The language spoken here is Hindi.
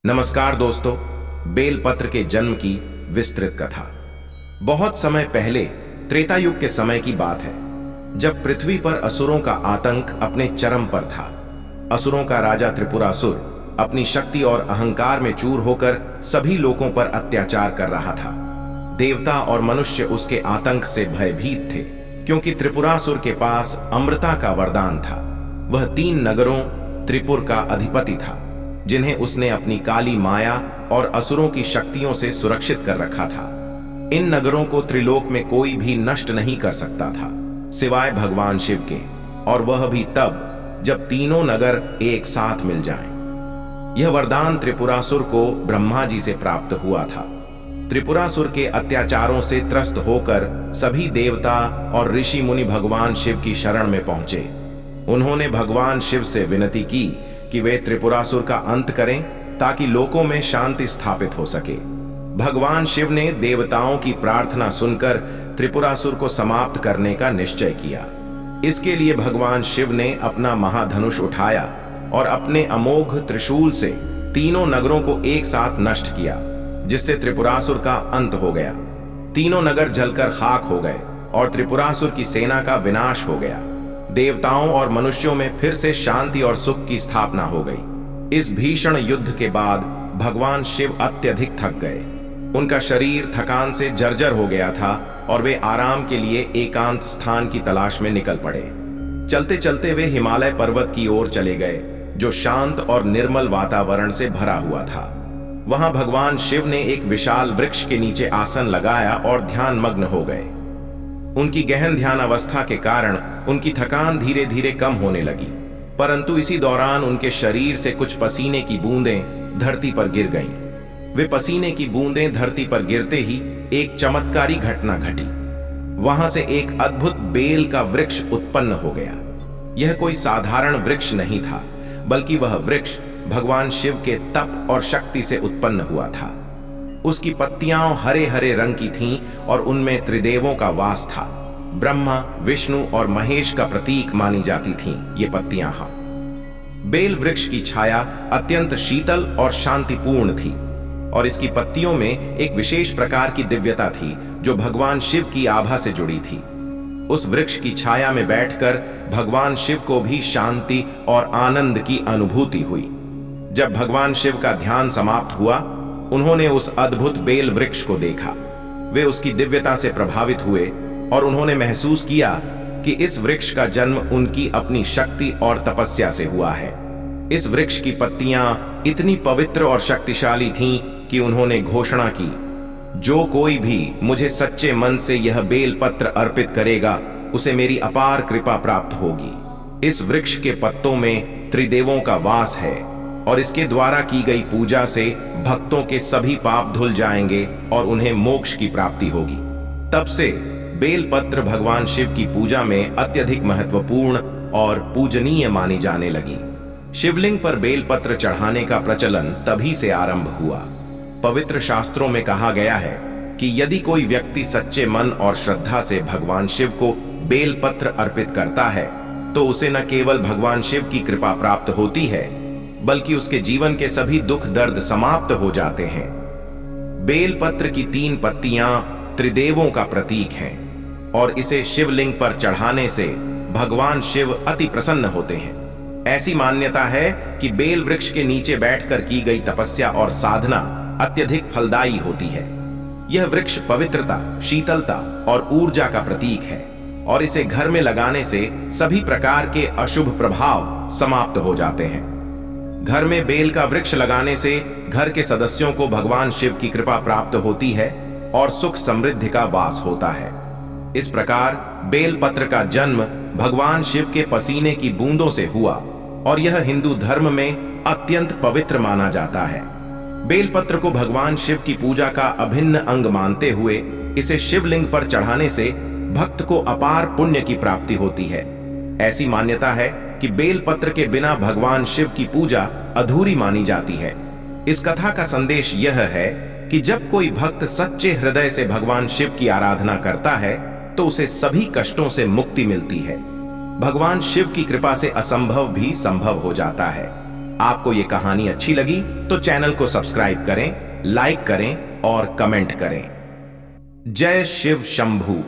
नमस्कार दोस्तों, बेलपत्र के जन्म की विस्तृत कथा। बहुत समय पहले त्रेता युग के समय की बात है, जब पृथ्वी पर असुरों का आतंक अपने चरम पर था। असुरों का राजा त्रिपुरासुर अपनी शक्ति और अहंकार में चूर होकर सभी लोगों पर अत्याचार कर रहा था। देवता और मनुष्य उसके आतंक से भयभीत थे, क्योंकि त्रिपुरासुर के पास अमृता का वरदान था। वह 3 नगरों त्रिपुर का अधिपति था, जिन्हें उसने अपनी काली माया और असुरों की शक्तियों से सुरक्षित कर रखा था। इन नगरों को त्रिलोक में कोई भी नष्ट नहीं कर सकता था, सिवाय भगवान शिव के, और वह भी तब जब तीनों नगर एक साथ मिल जाएं। यह वरदान त्रिपुरासुर को ब्रह्मा जी से प्राप्त हुआ था। त्रिपुरासुर के अत्याचारों से त्रस्त होकर सभी देवता और ऋषि मुनि भगवान शिव की शरण में पहुंचे। उन्होंने भगवान शिव से विनती की कि वे त्रिपुरासुर का अंत करें, ताकि लोकों में शांति स्थापित हो सके। भगवान शिव ने देवताओं की प्रार्थना सुनकर त्रिपुरासुर को समाप्त करने का निश्चय किया। इसके लिए भगवान शिव ने अपना महाधनुष उठाया और अपने अमोघ त्रिशूल से तीनों नगरों को एक साथ नष्ट किया, जिससे त्रिपुरासुर का अंत हो गया। तीनों नगर जलकर खाक हो गए और त्रिपुरासुर की सेना का विनाश हो गया। देवताओं और मनुष्यों में फिर से शांति और सुख की स्थापना हो गई। इस भीषण युद्ध के बाद भगवान शिव अत्यधिक थक गए। उनका शरीर थकान से जर्जर हो गया था और वे आराम के लिए एकांत स्थान की तलाश में निकल पड़े। चलते चलते वे हिमालय पर्वत की ओर चले गए, जो शांत और निर्मल वातावरण से भरा हुआ था। वहां भगवान शिव ने एक विशाल वृक्ष के नीचे आसन लगाया और ध्यान मग्न हो गए। उनकी गहन ध्यान अवस्था के कारण उनकी थकान धीरे धीरे कम होने लगी, परंतु इसी दौरान उनके शरीर से कुछ पसीने की बूंदें धरती पर गिर गईं। वे पसीने की बूंदें धरती पर गिरते ही एक चमत्कारी घटना घटी। वहां से एक अद्भुत बेल का वृक्ष उत्पन्न हो गया। यह कोई साधारण वृक्ष नहीं था, बल्कि वह वृक्ष भगवान शिव के तप और शक्ति से उत्पन्न हुआ था। उसकी पत्तियां हरे हरे रंग की थीं और उनमें त्रिदेवों का वास था। ब्रह्मा, विष्णु और महेश का प्रतीक मानी जाती थीं ये पत्तियां। बेल वृक्ष की छाया अत्यंत शीतल और शांतिपूर्ण थी, और इसकी पत्तियों में एक विशेष प्रकार की दिव्यता थी, जो भगवान शिव की आभा से जुड़ी थी। उस वृक्ष की छाया में बैठकर भगवान शिव को भी शांति और आनंद की अनुभूति हुई। जब भगवान शिव का ध्यान समाप्त हुआ, उन्होंने उस अद्भुत बेल वृक्ष को देखा। वे उसकी दिव्यता से प्रभावित हुए और उन्होंने महसूस किया कि इस वृक्ष का जन्म उनकी अपनी शक्ति और तपस्या से हुआ है। इस वृक्ष की पत्तियां इतनी पवित्र और शक्तिशाली थीं कि उन्होंने घोषणा की, जो कोई भी मुझे सच्चे मन से यह बेल पत्र अर्पित करेगा, उसे मेरी अपार कृपा प्राप्त होगी। इस वृक्ष के पत्तों में त्रिदेवों का वास है, और इसके द्वारा की गई पूजा से भक्तों के सभी पाप धुल जाएंगे और उन्हें मोक्ष की प्राप्ति होगी। तब से बेलपत्र भगवान शिव की पूजा में अत्यधिक महत्वपूर्ण और पूजनीय मानी जाने लगी। शिवलिंग पर बेलपत्र चढ़ाने का प्रचलन तभी से आरंभ हुआ। पवित्र शास्त्रों में कहा गया है कि यदि कोई व्यक्ति सच्चे मन और श्रद्धा से भगवान शिव को बेलपत्र अर्पित करता है, तो उसे न केवल भगवान शिव की कृपा प्राप्त होती है, बल्कि उसके जीवन के सभी दुख दर्द समाप्त हो जाते हैं। बेलपत्र की 3 पत्तियां त्रिदेवों का प्रतीक हैं, और इसे शिवलिंग पर चढ़ाने से भगवान शिव अति प्रसन्न होते हैं। ऐसी मान्यता है कि बेल वृक्ष के नीचे बैठकर की गई तपस्या और साधना अत्यधिक फलदायी होती है। यह वृक्ष पवित्रता, शीतलता और ऊर्जा का प्रतीक है, और इसे घर में लगाने से सभी प्रकार के अशुभ प्रभाव समाप्त हो जाते हैं। घर में बेल का वृक्ष लगाने से घर के सदस्यों को भगवान शिव की कृपा प्राप्त होती है और सुख समृद्धि का वास होता है। इस प्रकार बेल पत्र का जन्म भगवान शिव के पसीने की बूंदों से हुआ, और यह हिंदू धर्म में अत्यंत पवित्र माना जाता है। बेल पत्र को भगवान शिव की पूजा का अभिन्न अंग मानते हुए इसे शिवलिंग पर चढ़ाने से भक्त को अपार पुण्य की प्राप्ति होती है। ऐसी मान्यता है कि बेल पत्र के बिना भगवान शिव की पूजा अधूरी मानी जाती है। इस कथा का संदेश यह है कि जब कोई भक्त सच्चे हृदय से भगवान शिव की आराधना करता है, तो उसे सभी कष्टों से मुक्ति मिलती है। भगवान शिव की कृपा से असंभव भी संभव हो जाता है। आपको ये कहानी अच्छी लगी तो चैनल को सब्सक्राइब करें, लाइक करें और कमेंट करें। जय शिव शंभू।